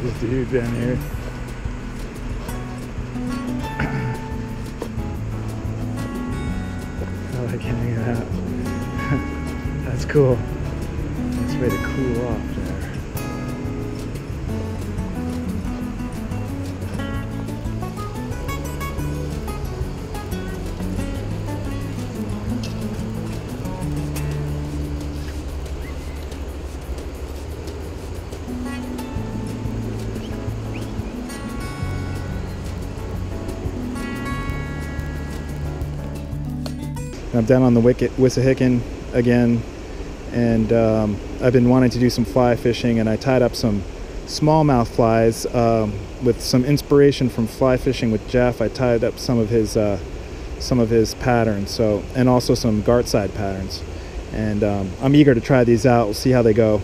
There's a dude down here. I like hanging out. That's cool. Nice way to cool off there. I'm down on the Wissahickon again, and I've been wanting to do some fly fishing, and I tied up some smallmouth flies with some inspiration from fly fishing with Jeff. I tied up some of his patterns, so, and also some Gartside patterns, and I'm eager to try these out. We'll see how they go.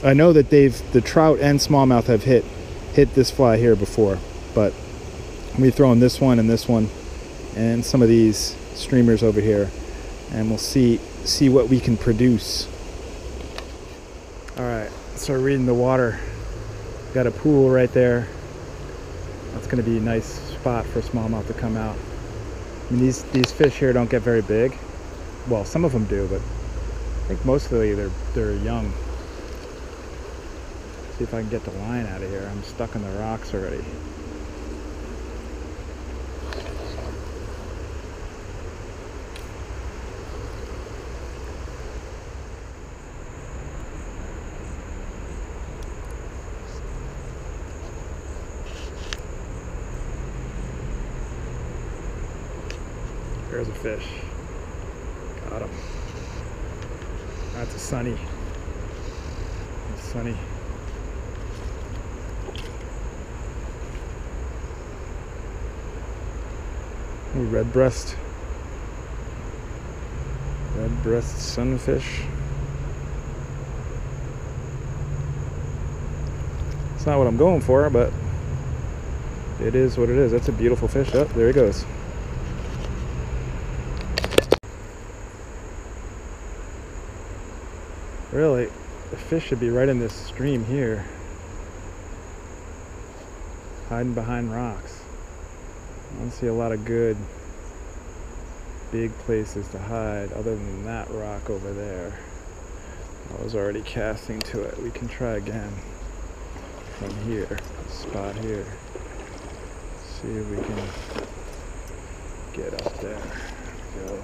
I know that the trout and smallmouth have hit this fly here before, but I'm be throwing this one and some of these streamers over here, and we'll see what we can produce. All right, start reading the water. Got a pool right there. That's going to be a nice spot for smallmouth to come out. I mean, these fish here don't get very big. Well, some of them do, but I think mostly they're young. See if I can get the line out of here. I'm stuck in the rocks already. There's a fish. Got him. That's a sunny. Sunny. Ooh, red breast sunfish. It's not what I'm going for, but it is what it is. That's a beautiful fish. Oh, there he goes. Really, the fish should be right in this stream here, hiding behind rocks. I don't see a lot of good big places to hide other than that rock over there. I was already casting to it. We can try again from here, this spot here. See if we can get up there. There we go.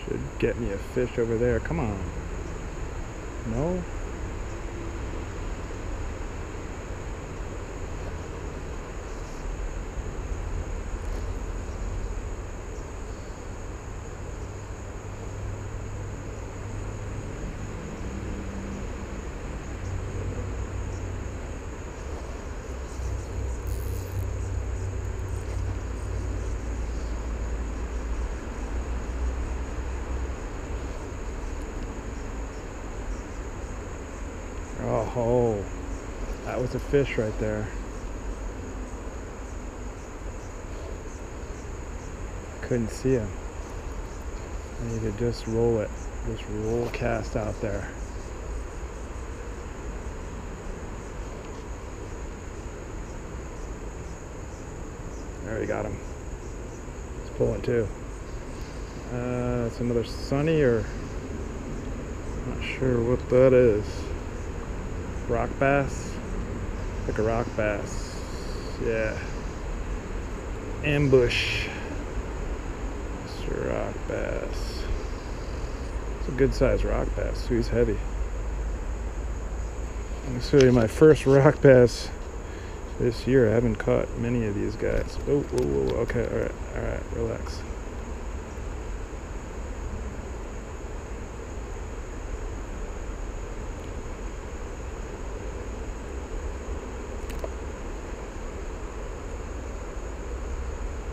Should get me a fish over there. Come on. No? Oh, that was a fish right there. Couldn't see him. I need to just roll it. Just roll cast out there. There, we got him. He's pulling too. It's another sunny, or not sure what that is. Rock bass? Like a rock bass. Yeah. Ambush. Mr. Rock bass. It's a good sized rock bass. So he's heavy. I'll show you my first rock bass this year. I haven't caught many of these guys. Oh, whoa, whoa, okay, all right, relax.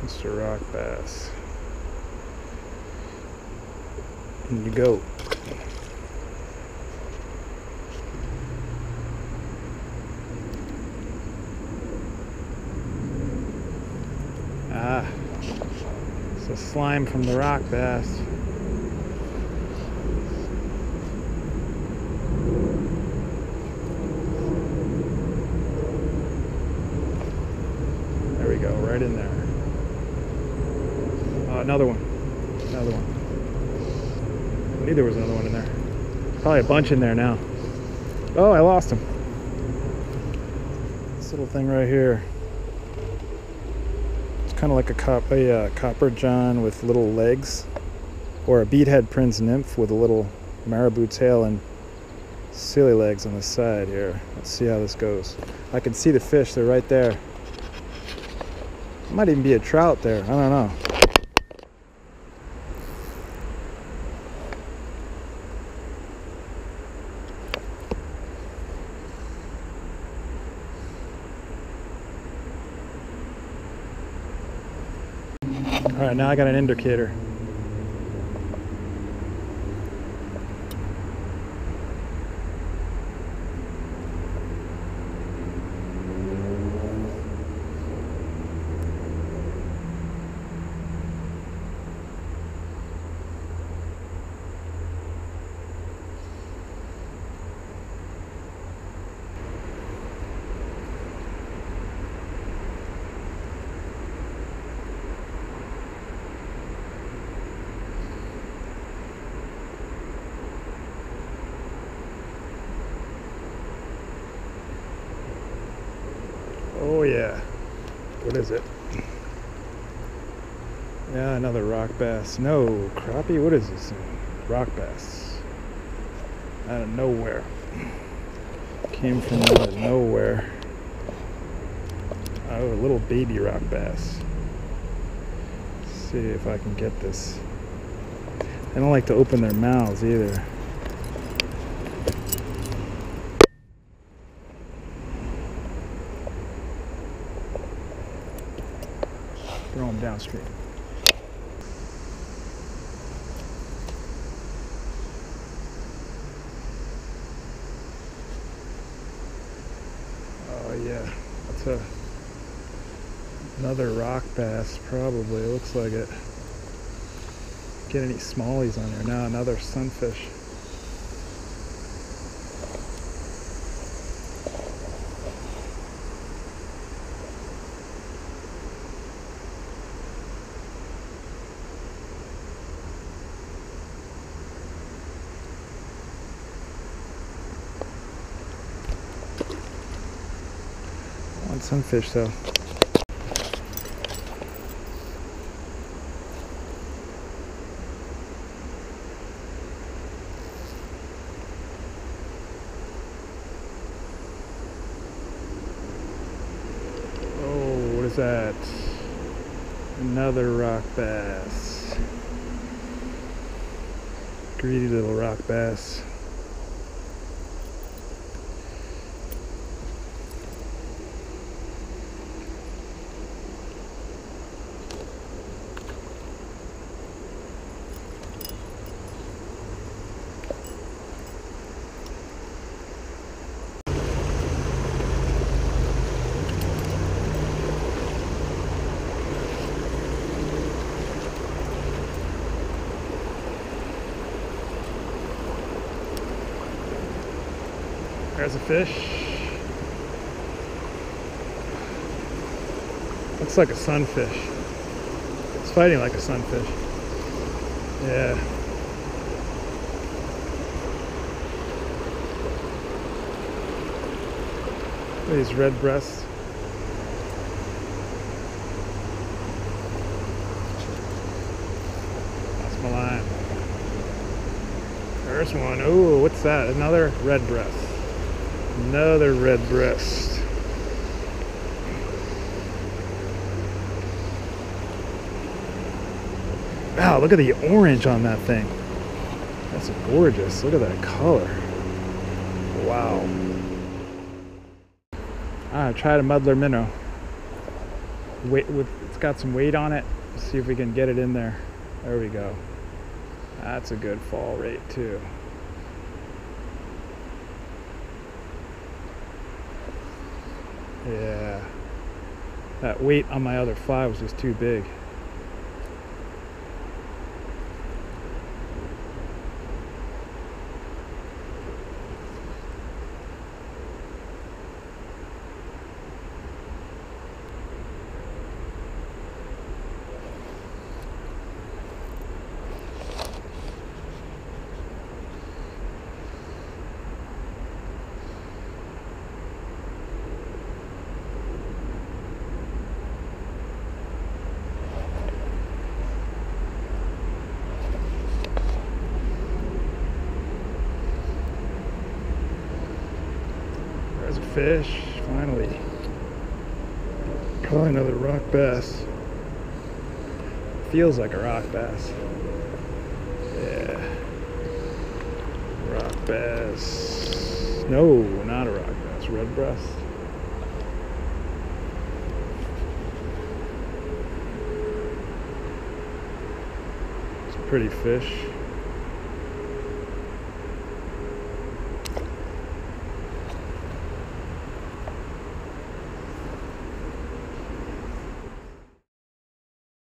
Mr. Rock Bass. In you go. Ah, it's a slime from the rock bass. There we go, right in there. Another one. Another one. I knew there was another one in there. Probably a bunch in there now. Oh, I lost him. This little thing right here. It's kind of like a copper john with little legs, or a beadhead prinz nymph with a little marabou tail and sili legs on the side here. Let's see how this goes. I can see the fish. They're right there. Might even be a trout there. I don't know. All right, now I got an indicator. Oh yeah, what is it? Yeah, another rock bass. No, crappie, what is this? Rock bass. Out of nowhere. Came from out of nowhere. Oh, a little baby rock bass. Let's see if I can get this. They don't like to open their mouths either. Throw them downstream. Oh yeah, that's another rock bass probably. It looks like it. Get any smallies on there now? Another sunfish. One sunfish though. Oh, what is that? Another rock bass. Greedy little rock bass. There's a fish. Looks like a sunfish. It's fighting like a sunfish. Yeah. Look at these red breasts. That's my line. There's one. Oh, what's that? Another red breast. Another red breast. Wow, look at the orange on that thing. That's gorgeous. Look at that color. Wow. I tried a muddler minnow. It's got some weight on it. Let's see if we can get it in there. There we go. That's a good fall rate too. Yeah. That weight on my other fly was just too big. There's a fish, finally. Probably another rock bass. Feels like a rock bass. Yeah. Rock bass. No, not a rock bass. Red breast. It's a pretty fish.